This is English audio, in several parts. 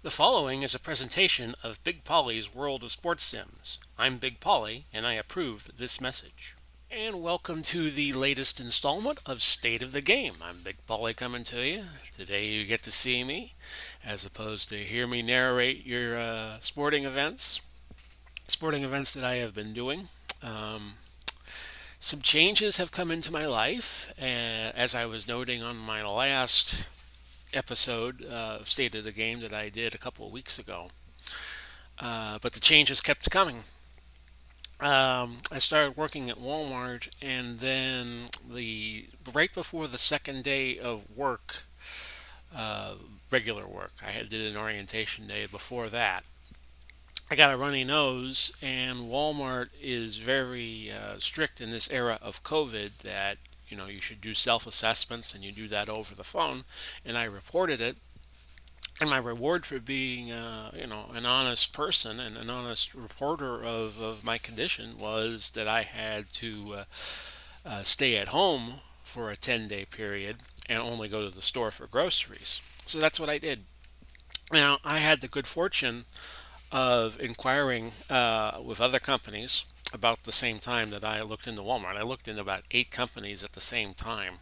The following is a presentation of Big Polly's World of Sports Sims. I'm Big Polly, and I approve this message. And welcome to the latest installment of State of the Game. I'm Big Polly coming to you. Today you get to see me, as opposed to hear me narrate your sporting events that I have been doing. Um, some changes have come into my life, as I was noting on my last episode of State of the Game that I did a couple of weeks ago. But the changes kept coming. I started working at Walmart, and then the right before the second day of work, uh, regular work, I had did an orientation day before that. I got a runny nose, and Walmart is very strict in this era of COVID that you should do self-assessments, and you do that over the phone. And I reported it, and my reward for being an honest person and an honest reporter of my condition was that I had to stay at home for a 10-day period and only go to the store for groceries. So that's what I did. Now, I had the good fortune of inquiring with other companies about the same time that I looked into Walmart. I looked into about 8 companies at the same time,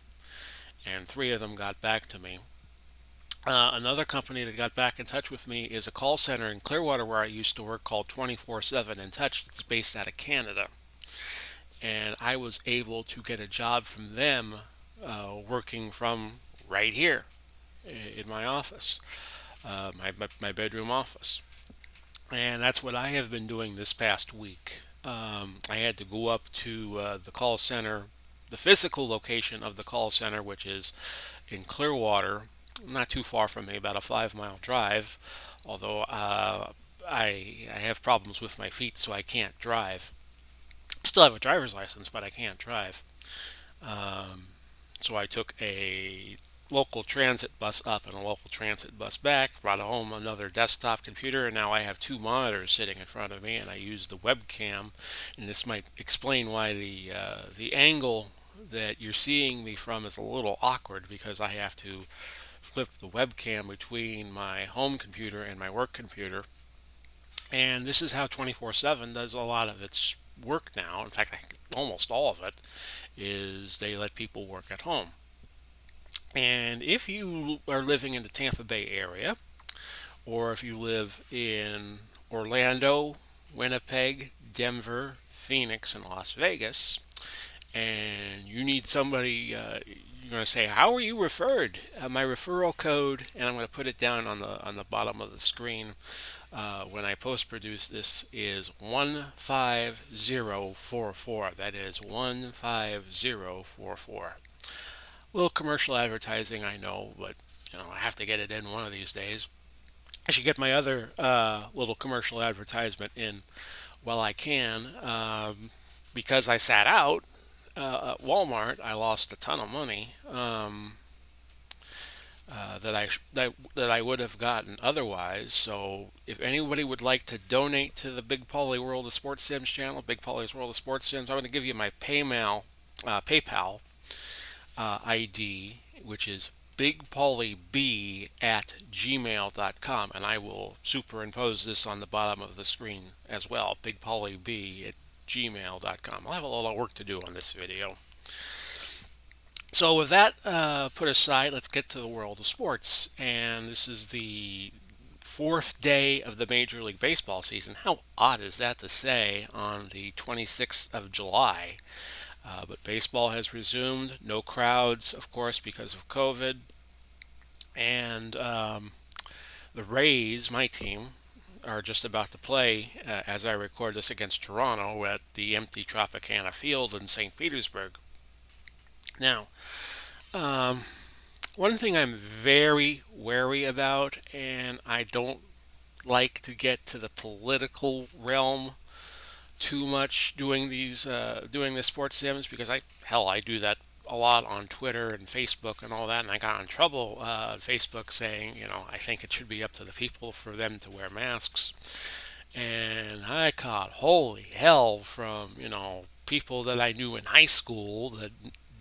and 3 of them got back to me. Another company that got back in touch with me is a call center in Clearwater where I used to work called 24/7 In Touch. It's based out of Canada. And I was able to get a job from them working from right here in my office, my bedroom office. And that's what I have been doing this past week. I had to go up to the call center, the physical location of the call center, which is in Clearwater, not too far from me, about a 5 mile drive. Although I have problems with my feet, so I can't drive. Still have a driver's license, but I can't drive. Um, so I took a local transit bus up and a local transit bus back, brought home another desktop computer, and now I have 2 monitors sitting in front of me, and I use the webcam. And this might explain why the angle that you're seeing me from is a little awkward because I have to flip the webcam between my home computer and my work computer. And this is how 24/7 does a lot of its work now. In fact, I think almost all of it is they let people work at home. And if you are living in the Tampa Bay area, or if you live in Orlando, Winnipeg, Denver, Phoenix, and Las Vegas, and you need somebody, you're going to say, "How are you referred?" My referral code, and I'm going to put it down on the bottom of the screen when I post produce this, is 15044. That is 15044. Little commercial advertising, I know, but I have to get it in one of these days. I should get my other little commercial advertisement in while I can. Because I sat out at Walmart, I lost a ton of money that I would have gotten otherwise. So if anybody would like to donate to the Big Polly World of Sports Sims channel, Big Polly's World of Sports Sims, I'm going to give you my PayPal ID, which is bigpollyb@gmail.com, and I will superimpose this on the bottom of the screen as well. Bigpollyb@gmail.com. I'll have a lot of work to do on this video. So with that put aside, let's get to the world of sports. And this is the fourth day of the Major League Baseball season. How odd is that to say on the 26th of July? But baseball has resumed. No crowds, of course, because of COVID. And the Rays, my team, are just about to play, as I record this, against Toronto at the empty Tropicana Field in St. Petersburg. Now, um, one thing I'm very wary about, and I don't like to get to the political realm too much doing the sports sims because I do that a lot on Twitter and Facebook and all that, and I got in trouble on Facebook saying I think it should be up to the people for them to wear masks, and I caught holy hell from people that I knew in high school that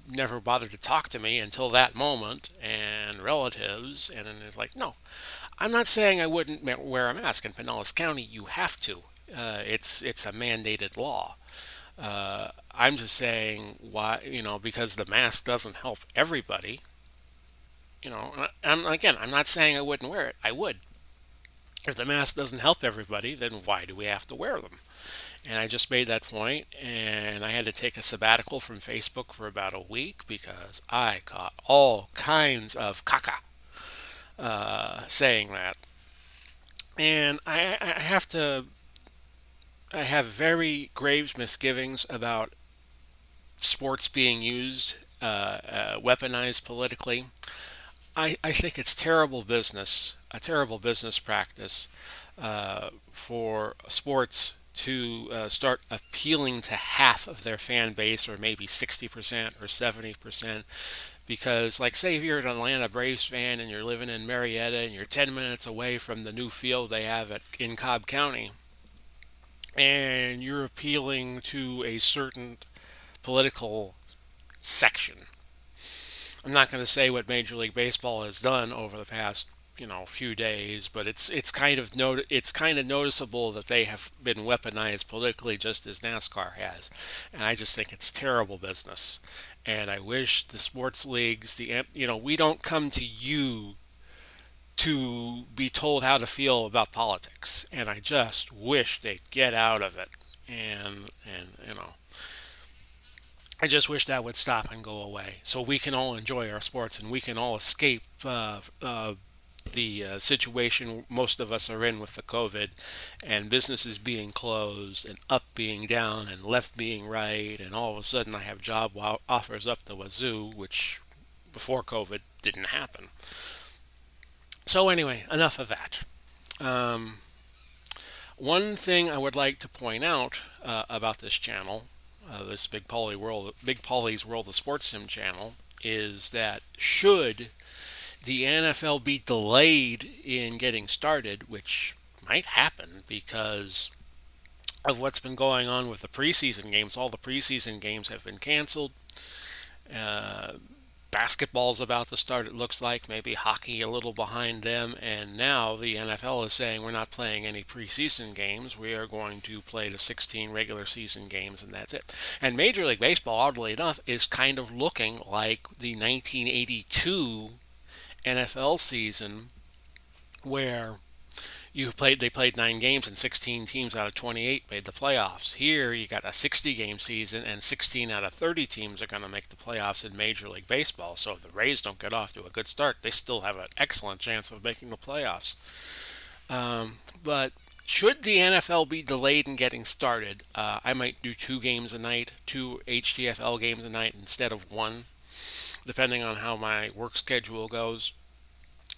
never bothered to talk to me until that moment, and relatives. And then it's like, no, I'm not saying I wouldn't wear a mask. In Pinellas County, you have to. It's a mandated law. I'm just saying why, because the mask doesn't help everybody. I'm not saying I wouldn't wear it. I would. If the mask doesn't help everybody, then why do we have to wear them? And I just made that point, and I had to take a sabbatical from Facebook for about a week because I caught all kinds of caca saying that. And I have very grave misgivings about sports being used, weaponized politically. I think it's a terrible business practice for sports to start appealing to half of their fan base, or maybe 60% or 70%. Because, like, say if you're an Atlanta Braves fan and you're living in Marietta and you're 10 minutes away from the new field they have in Cobb County, and you're appealing to a certain political section. I'm not going to say what Major League Baseball has done over the past few days, but it's kind of noticeable that they have been weaponized politically just as NASCAR has, and I just think it's terrible business. And I wish the sports leagues, we don't come to you to be told how to feel about politics, and I just wish they'd get out of it. And I just wish that would stop and go away, so we can all enjoy our sports and we can all escape the situation most of us are in with the COVID, and businesses being closed and up being down and left being right, and all of a sudden I have job offers up the wazoo, which before COVID didn't happen. So anyway, enough of that. Um, One thing I would like to point out about this channel, this Big Polly's World of Sports Sim channel, is that should the NFL be delayed in getting started, which might happen because of what's been going on with the preseason games. All the preseason games have been canceled. Uh, Basketball's about to start, it looks like, maybe hockey a little behind them. And now the NFL is saying we're not playing any preseason games. We are going to play the 16 regular season games, and that's it. And Major League Baseball, oddly enough, is kind of looking like the 1982 NFL season where they played 9 games and 16 teams out of 28 made the playoffs. Here you got a 60 game season and 16 out of 30 teams are going to make the playoffs in Major League Baseball. So if the Rays don't get off to a good start, they still have an excellent chance of making the playoffs. But should the NFL be delayed in getting started, I might do 2 games a night, 2 HTFL games a night instead of one, depending on how my work schedule goes.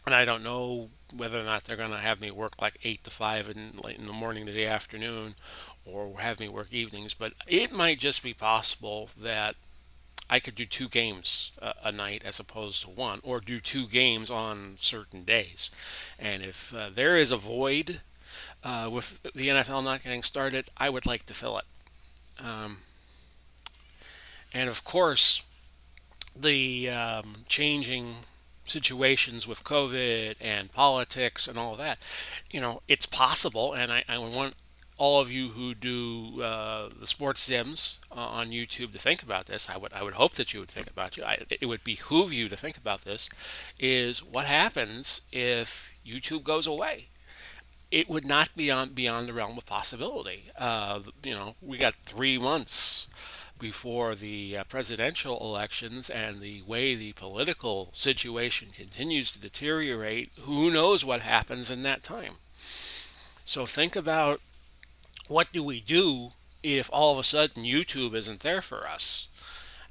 And I don't know whether or not they're going to have me work like 8 to 5 in late in the morning to the afternoon, or have me work evenings. But it might just be possible that I could do 2 games a night as opposed to one, or do 2 games on certain days. And if there is a void with the NFL not getting started, I would like to fill it. Um, and of course, the changing situations with COVID and politics and all that, it's possible. And I want all of you who do the sports sims on YouTube to think about this. I would hope that you would think about it would behoove you to think about this. Is what happens if YouTube goes away? It would not be beyond the realm of possibility. We got 3 months before the presidential elections, and the way the political situation continues to deteriorate, who knows what happens in that time. So think about, what do we do if all of a sudden YouTube isn't there for us?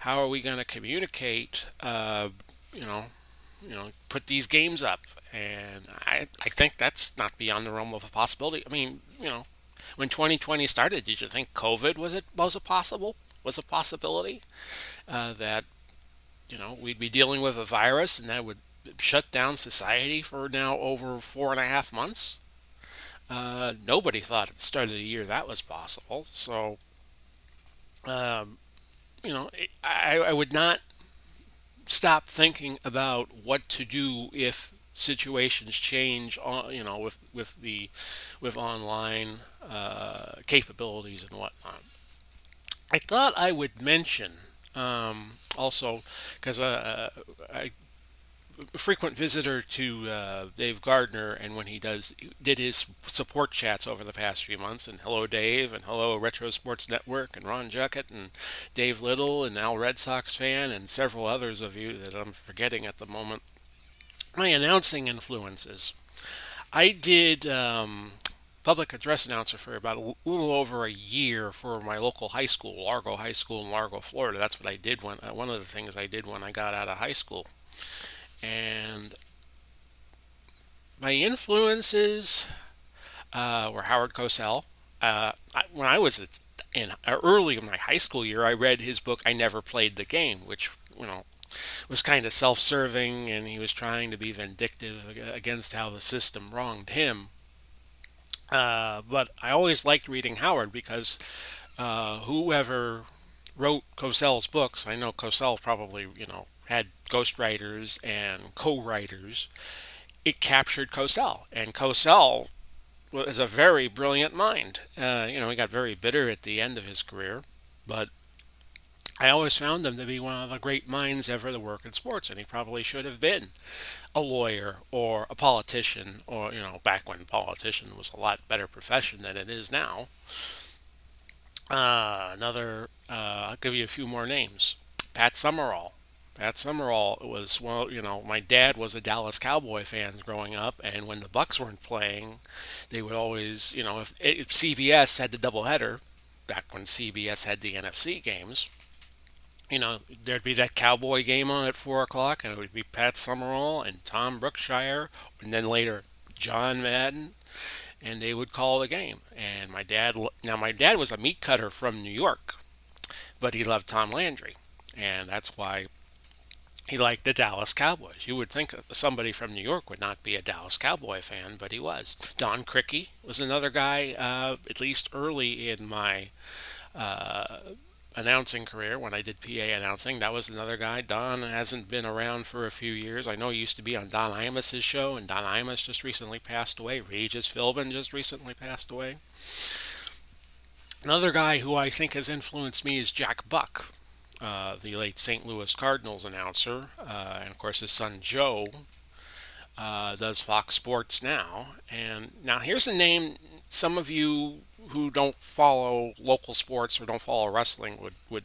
How are we going to communicate? You know, put these games up, and I think that's not beyond the realm of a possibility. I mean, when 2020 started, did you think COVID was a possibility that we'd be dealing with a virus and that would shut down society for now over 4.5 months? Nobody thought at the start of the year that was possible. So, um, I would not. stop thinking about what to do if situations change on, with online capabilities and whatnot. I thought I would mention also because I a frequent visitor to Dave Gardner, and when he did his support chats over the past few months, and hello Dave, and hello Retro Sports Network, and Ron Juckett, and Dave Little, and Al Red Sox fan, and several others of you that I'm forgetting at the moment. My announcing influences. I did public address announcer for about a little over a year for my local high school, Largo High School in Largo, Florida. That's what I did when one of the things I did when I got out of high school. And my influences were Howard Cosell. When I was in early in my high school year, I read his book "I Never Played the Game," which was kind of self-serving, and he was trying to be vindictive against how the system wronged him. But I always liked reading Howard because whoever wrote Cosell's books, I know Cosell probably had ghostwriters and co-writers. It captured Cosell, and Cosell was a very brilliant mind. He got very bitter at the end of his career, but I always found him to be one of the great minds ever to work in sports, and he probably should have been a lawyer or a politician, or back when politician was a lot better profession than it is now. I'll give you a few more names. Pat Summerall. Pat Summerall was, well, my dad was a Dallas Cowboy fan growing up, and when the Bucks weren't playing, they would always, if CBS had the doubleheader, back when CBS had the NFC games, there'd be that Cowboy game on at 4 o'clock, and it would be Pat Summerall and Tom Brookshire, and then later John Madden, and they would call the game. And my dad was a meat cutter from New York, but he loved Tom Landry, and that's why he liked the Dallas Cowboys. You would think that somebody from New York would not be a Dallas Cowboy fan, but he was. Don Criqui was another guy, at least early in my uh, announcing career when I did PA announcing. That was another guy. Don hasn't been around for a few years. I know he used to be on Don Imus's show, and Don Imus just recently passed away. Regis Philbin just recently passed away. Another guy who I think has influenced me is Jack Buck, the late St. Louis Cardinals announcer, and of course his son Joe does Fox Sports now. And now here's a name some of you who don't follow local sports or don't follow wrestling would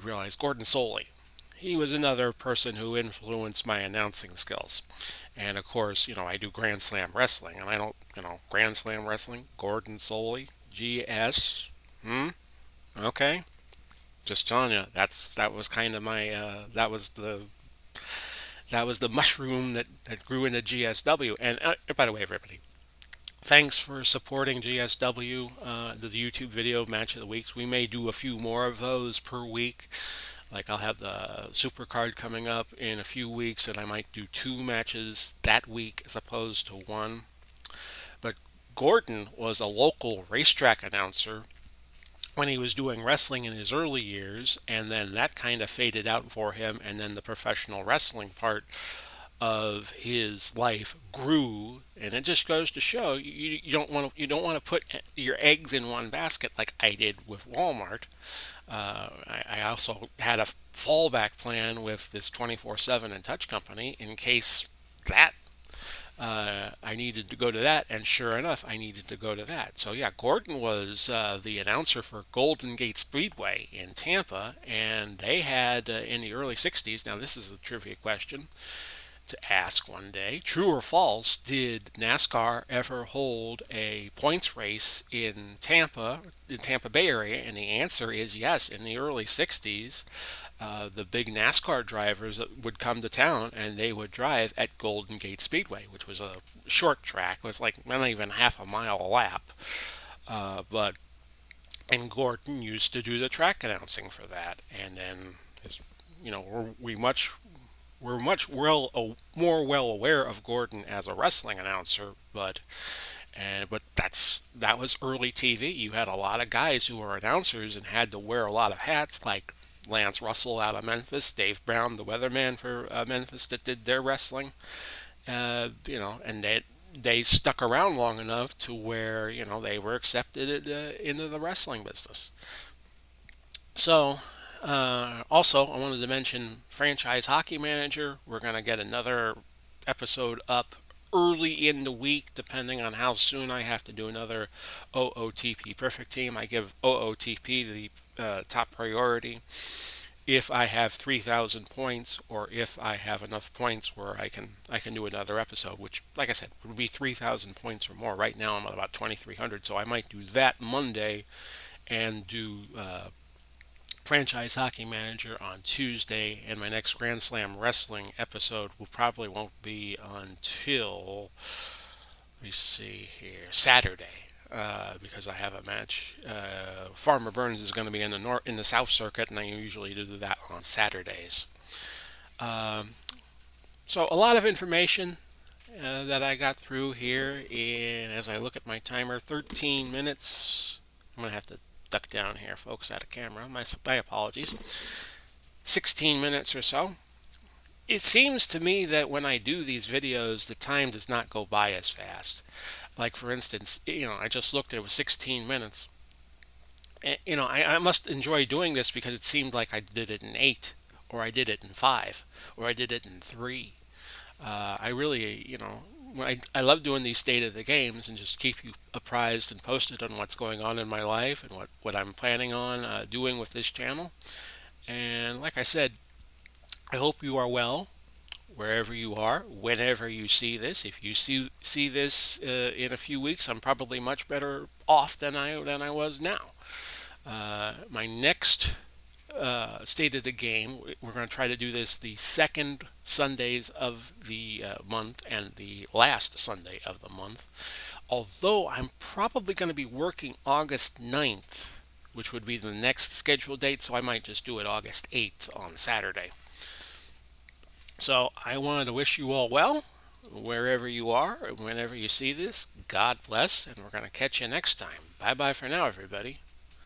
realize. Gordon Soley. He was another person who influenced my announcing skills. And of course, I do Grand Slam wrestling, and I don't, Grand Slam wrestling. Gordon Soley, GS. Okay, just telling you. That was kind of my that was the mushroom that grew into GSW. And by the way, everybody, thanks for supporting GSW, the YouTube video match of the weeks. We may do a few more of those per week. Like I'll have the super card coming up in a few weeks, and I might do two matches that week as opposed to one. But Gordon was a local racetrack announcer when he was doing wrestling in his early years, and then that kind of faded out for him, and then the professional wrestling part of his life grew, and it just goes to show you don't want to put your eggs in one basket like I did with Walmart. I also had a fallback plan with this 24/7 and Touch company in case that I needed to go to that, and sure enough, I needed to go to that. So yeah, Gordon was the announcer for Golden Gate Speedway in Tampa, and they had in the early '60s. Now this is a trivia question to ask one day. True or false, did NASCAR ever hold a points race in Tampa, the Tampa Bay area? And the answer is yes. In the early 60s, the big NASCAR drivers would come to town and they would drive at Golden Gate Speedway, which was a short track. It was like not even half a mile a lap. But and Gordon used to do the track announcing for that. And then, we're much more well aware of Gordon as a wrestling announcer, but that was early TV. You had a lot of guys who were announcers and had to wear a lot of hats, like Lance Russell out of Memphis, Dave Brown, the weatherman for Memphis, that did their wrestling. And they stuck around long enough to where they were accepted into the wrestling business. So, also, I wanted to mention Franchise Hockey Manager. We're going to get another episode up early in the week, depending on how soon I have to do another OOTP Perfect Team. I give OOTP the top priority if I have 3,000 points, or if I have enough points where I can do another episode, which, like I said, would be 3,000 points or more. Right now I'm at about 2,300, so I might do that Monday and do Franchise Hockey Manager on Tuesday, and my next Grand Slam Wrestling episode will probably won't be until, let me see here, Saturday, because I have a match. Farmer Burns is going to be in the South Circuit, and I usually do that on Saturdays. Um, so a lot of information that I got through here, and as I look at my timer, 13 minutes. I'm gonna have to duck down here, folks, out of camera. My apologies. 16 minutes or so. It seems to me that when I do these videos, the time does not go by as fast. Like, for instance, I just looked, it was 16 minutes. And, I must enjoy doing this because it seemed like I did it in 8, or I did it in 5, or I did it in 3. I really, I love doing these state of the games and just keep you apprised and posted on what's going on in my life and what I'm planning on doing with this channel. And like I said, I hope you are well wherever you are, whenever you see this. If you see this in a few weeks, I'm probably much better off than I was now. My next state of the game, we're going to try to do this the second Sundays of the month and the last Sunday of the month. Although I'm probably going to be working August 9th, which would be the next scheduled date, so I might just do it August 8th on Saturday. So I wanted to wish you all well, wherever you are, whenever you see this. God bless, and we're going to catch you next time. Bye bye for now, everybody.